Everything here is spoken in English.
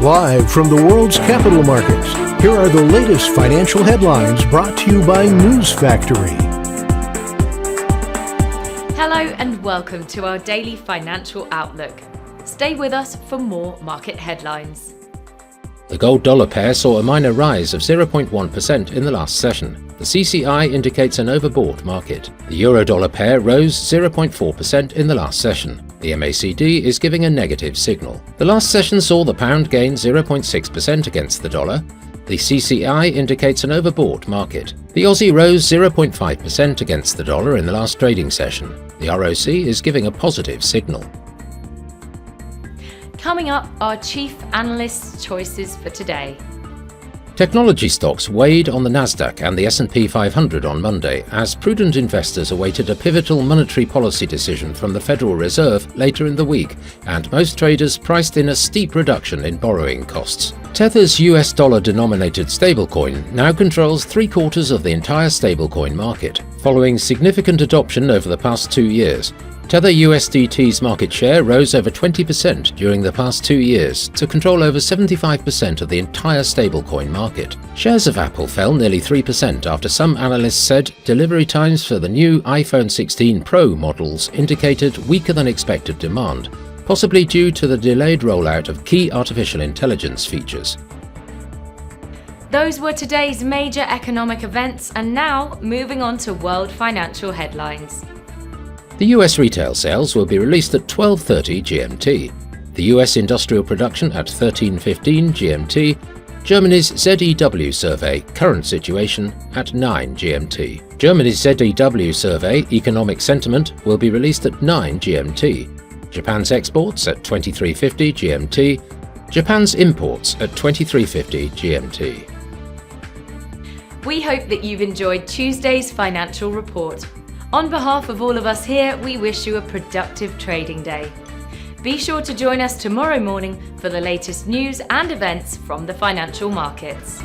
Live from the world's capital markets, here are the latest financial headlines brought to you by News Factory. Hello and welcome to our daily financial outlook. Stay with us for more market headlines. The gold-dollar pair saw a minor rise of 0.1% in the last session. The CCI indicates an overbought market. The euro-dollar pair rose 0.4% in the last session. The MACD is giving a negative signal. The last session saw the pound gain 0.6% against the dollar. The CCI indicates an overbought market. The Aussie rose 0.5% against the dollar in the last trading session. The ROC is giving a positive signal. Coming up, our chief analyst's choices for today. Technology stocks weighed on the Nasdaq and the S&P 500 on Monday as prudent investors awaited a pivotal monetary policy decision from the Federal Reserve later in the week, and most traders priced in a steep reduction in borrowing costs. Tether's US dollar-denominated stablecoin now controls 3/4 of the entire stablecoin market, following significant adoption over the past 2 years. Tether USDT's market share rose over 20% during the past 2 years to control over 75% of the entire stablecoin market. Shares of Apple fell nearly 3% after some analysts said delivery times for the new iPhone 16 Pro models indicated weaker than expected demand, possibly due to the delayed rollout of key artificial intelligence features. Those were today's major economic events, and now moving on to world financial headlines. The US retail sales will be released at 12:30 GMT, the US industrial production at 13:15 GMT, Germany's ZEW survey current situation at 9 GMT. Germany's ZEW survey economic sentiment will be released at 9 GMT, Japan's exports at 23:50 GMT, Japan's imports at 23:50 GMT. We hope that you've enjoyed Tuesday's financial report. On behalf of all of us here, we wish you a productive trading day. Be sure to join us tomorrow morning for the latest news and events from the financial markets.